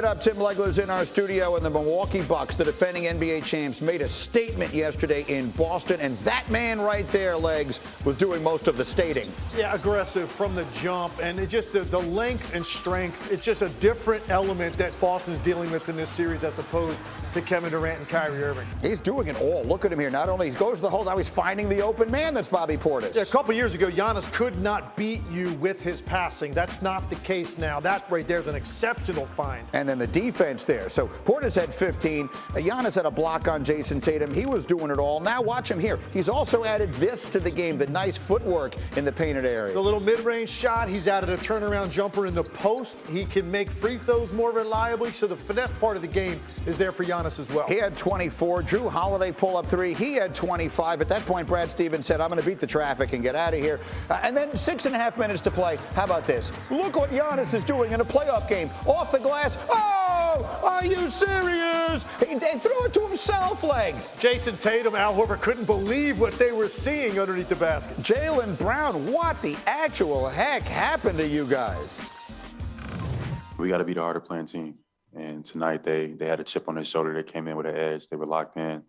up? Tim Legler's in our studio, and the Milwaukee Bucks, the defending NBA champs, made a statement yesterday in Boston, and that man right there, Legs, was doing most of the stating. Yeah, aggressive from the jump, and it just the length and strength. It's just a different element that Boston's dealing with in this series as opposed to Kevin Durant and Kyrie Irving. He's doing it all. Look at him here. Not only he goes to the hole, now he's finding the open man. That's Bobby Portis. Yeah, a couple years ago, Giannis could not beat you with his passing. That's not the case now. That right there is an exceptional find. And then the defense there. So Portis had 15. Giannis had a block on Jason Tatum. He was doing it all. Now watch him here. He's also added this to the game, the nice footwork in the painted area. The little mid-range shot. He's added a turnaround jumper in the post. He can make free throws more reliably. So the finesse part of the game is there for Giannis as well. He had 24. Drew Holiday pull-up three. He had 25. At that point, Brad Stevens said, I'm going to beat the traffic and get out of here. And then 6.5 minutes to play. How about this? Look what Giannis is doing in a playoff game. Off the glass. Oh, are you serious? They threw it to himself, Legs. Jason Tatum, Al Horford couldn't believe what they were seeing underneath the basket. Jaylen Brown, what the actual heck happened to you guys? We got to be the harder playing team. And tonight they had a chip on their shoulder. They came in with an edge. They were locked in,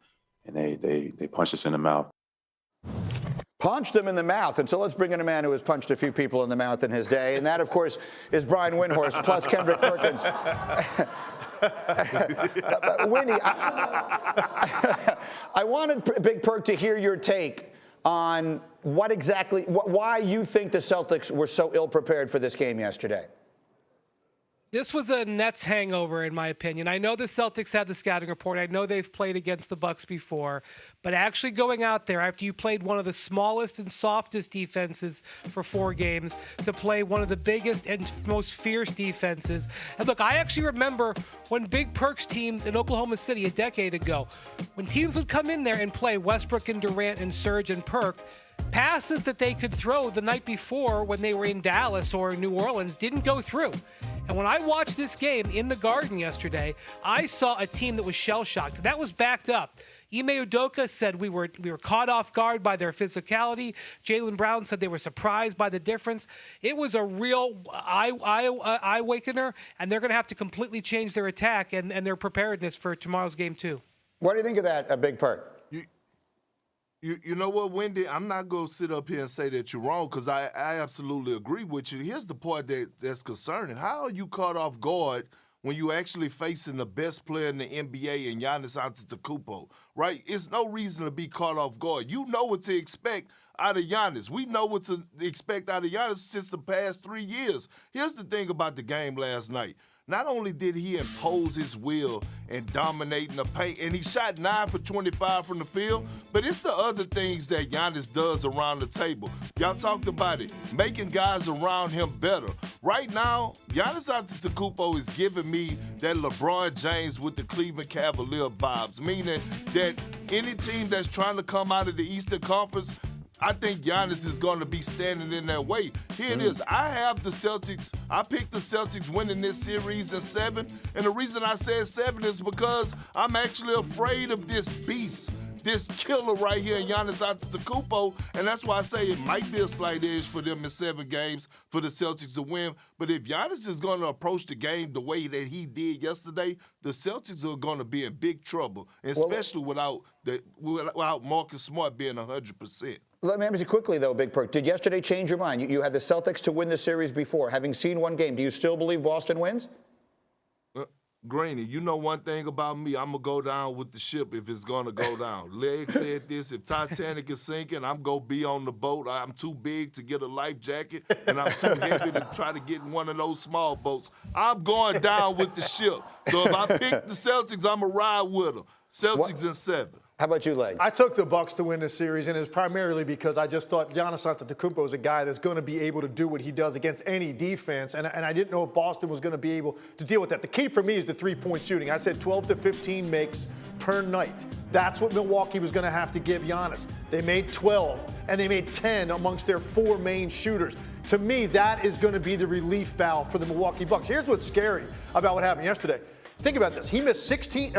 and they punched us in the mouth. Punched him in the mouth. And so let's bring in a man who has punched a few people in the mouth in his day. And that, of course, is Brian Windhorst plus Kendrick Perkins. Winnie, I wanted Big Perk to hear your take on why you think the Celtics were so ill-prepared for this game yesterday. This was a Nets hangover, in my opinion. I know the Celtics had the scouting report. I know they've played against the Bucks before. But actually going out there after you played one of the smallest and softest defenses for 4 games to play one of the biggest and most fierce defenses. And look, I actually remember when Big Perk's teams in Oklahoma City a decade ago, when teams would come in there and play Westbrook and Durant and Serge and Perk, passes that they could throw the night before when they were in Dallas or New Orleans didn't go through. And when I watched this game in the Garden yesterday, I saw a team that was shell-shocked. That was backed up. Ime Udoka said we were caught off guard by their physicality. Jaylen Brown said they were surprised by the difference. It was a real eye-wakener, and they're going to have to completely change their attack and their preparedness for tomorrow's game too. What do you think of that, Big Perk? You know what, Wendy? I'm not going to sit up here and say that you're wrong because I absolutely agree with you. Here's the part that's concerning. How are you caught off guard when you actually facing the best player in the NBA and Giannis Antetokounmpo, right? It's no reason to be caught off guard. You know what to expect out of Giannis. We know what to expect out of Giannis since the past 3 years. Here's the thing about the game last night. Not only did he impose his will and dominate in the paint, and he shot 9 for 25 from the field, but it's the other things that Giannis does around the table. Y'all talked about it, making guys around him better. Right now, Giannis Antetokounmpo is giving me that LeBron James with the Cleveland Cavalier vibes, meaning that any team that's trying to come out of the Eastern Conference, I think Giannis is going to be standing in that way. Here it is. I have the Celtics. I picked the Celtics winning this series in 7. And the reason I said 7 is because I'm actually afraid of this beast, this killer right here, Giannis Antetokounmpo. And that's why I say it might be a slight edge for them in 7 games for the Celtics to win. But if Giannis is going to approach the game the way that he did yesterday, the Celtics are going to be in big trouble, especially without Marcus Smart being 100%. Let me ask you quickly, though, Big Perk. Did yesterday change your mind? You had the Celtics to win the series before. Having seen one game, do you still believe Boston wins? Greeny, you know one thing about me. I'm going to go down with the ship if it's going to go down. Leg said this. If Titanic is sinking, I'm going to be on the boat. I'm too big to get a life jacket, and I'm too heavy to try to get in one of those small boats. I'm going down with the ship. So if I pick the Celtics, I'm going to ride with them. Celtics in 7. How about you, Legs? I took the Bucks to win this series, and it's primarily because I just thought Giannis Antetokounmpo is a guy that's going to be able to do what he does against any defense, and I didn't know if Boston was going to be able to deal with that. The key for me is the three-point shooting. I said 12 to 15 makes per night. That's what Milwaukee was going to have to give Giannis. They made 12, and they made 10 amongst their 4 main shooters. To me, that is going to be the relief valve for the Milwaukee Bucks. Here's what's scary about what happened yesterday. Think about this. He missed 16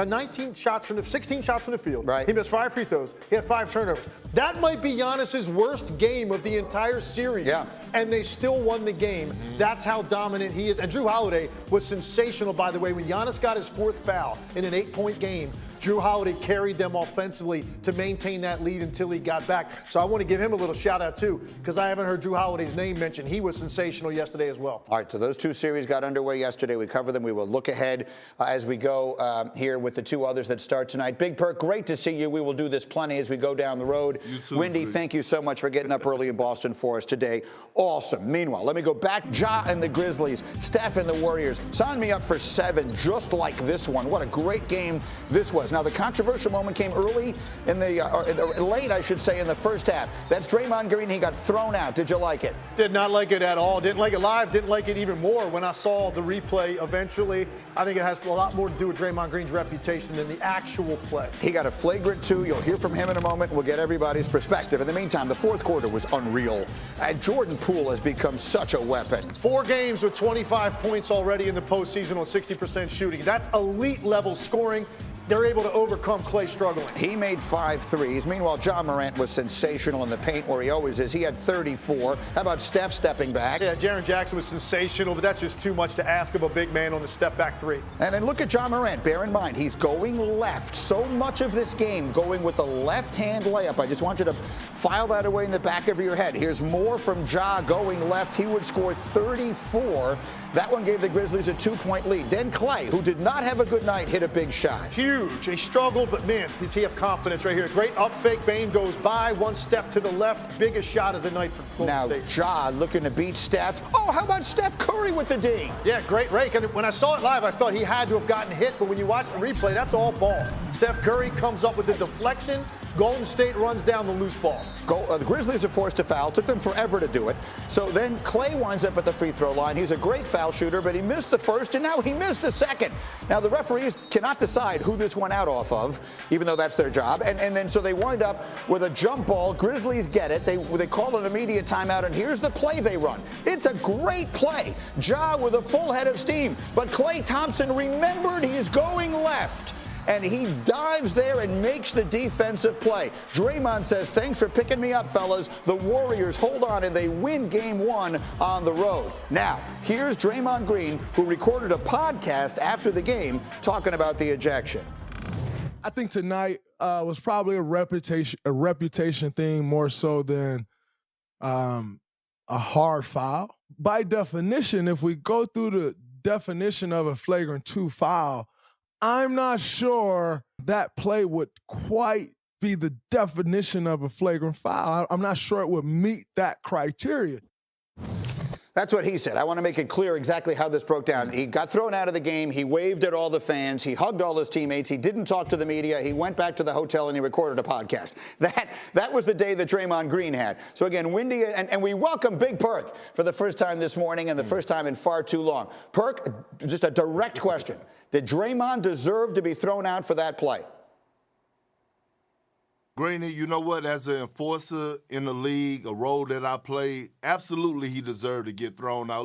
shots from the field. Right. He missed 5 free throws. He had 5 turnovers. That might be Giannis's worst game of the entire series. Yeah. And they still won the game. That's how dominant he is. And Drew Holiday was sensational, by the way. When Giannis got his 4th foul in an 8-point game, Drew Holiday carried them offensively to maintain that lead until he got back. So I want to give him a little shout out too, because I haven't heard Drew Holiday's name mentioned. He was sensational yesterday as well. All right, so those 2 series got underway yesterday. We covered them. We will look ahead as we go here with the 2 others that start tonight. Big Perk, great to see you. We will do this plenty as we go down the road. You too, Wendy, please. thank you so much for getting up early in Boston for us today. Awesome. Meanwhile, let me go back. Ja and the Grizzlies, Steph and the Warriors. Sign me up for 7 just like this one. What a great game this was. Now, the controversial moment came early in late, I should say, in the first half. That's Draymond Green. He got thrown out. Did you like it? Did not like it at all. Didn't like it live. Didn't like it even more when I saw the replay eventually. I think it has a lot more to do with Draymond Green's reputation than the actual play. He got a flagrant 2. You'll hear from him in a moment. We'll get everybody's perspective. In the meantime, the 4th quarter was unreal. And Jordan Poole has become such a weapon. 4 games with 25 points already in the postseason on 60% shooting. That's elite level scoring. They're able to overcome Clay struggling. He made 5 threes. Meanwhile, John Morant was sensational in the paint where he always is. He had 34. How about Steph stepping back? Yeah, Jaren Jackson was sensational, but that's just too much to ask of a big man on the step-back 3. And then look at John Morant. Bear in mind, he's going left. So much of this game going with the left-hand layup. I just want you to file that away in the back of your head. Here's more from Ja going left. He would score 34. That one gave the Grizzlies a 2-point lead. Then Clay, who did not have a good night, hit a big shot. Huge. He struggled, but man, does he have confidence right here. Great up fake. Bane goes by. 1 step to the left. Biggest shot of the night for Golden State. Now, Ja looking to beat Steph. Oh, how about Steph Curry with the D? Yeah, great rake. And when I saw it live, I thought he had to have gotten hit, but when you watch the replay, that's all ball. Steph Curry comes up with the deflection. Golden State runs down the loose ball. The Grizzlies are forced to foul. Took them forever to do it. So then Clay winds up at the free throw line. He's a great foul shooter, but he missed the first, and now he missed the second. Now, the referees cannot decide who this went out off of, even though that's their job. And then so they wind up with a jump ball. Grizzlies get it. They call an immediate timeout, and here's the play they run. It's a great play. Ja with a full head of steam. But Klay Thompson remembered he's going left. And he dives there and makes the defensive play. Draymond says, thanks for picking me up, fellas. The Warriors hold on, and they win game 1 on the road. Now, here's Draymond Green, who recorded a podcast after the game talking about the ejection. I think tonight was probably a reputation thing more so than a hard foul. By definition, if we go through the definition of a flagrant 2 foul, I'm not sure that play would quite be the definition of a flagrant foul. I'm not sure it would meet that criteria. That's what he said. I want to make it clear exactly how this broke down. He got thrown out of the game. He waved at all the fans. He hugged all his teammates. He didn't talk to the media. He went back to the hotel and he recorded a podcast. That was the day that Draymond Green had. So again, Wendy, and we welcome Big Perk for the first time this morning and the first time in far too long. Perk, just a direct question. Did Draymond deserve to be thrown out for that play? Greeny, you know what? As an enforcer in the league, a role that I played, absolutely he deserved to get thrown out.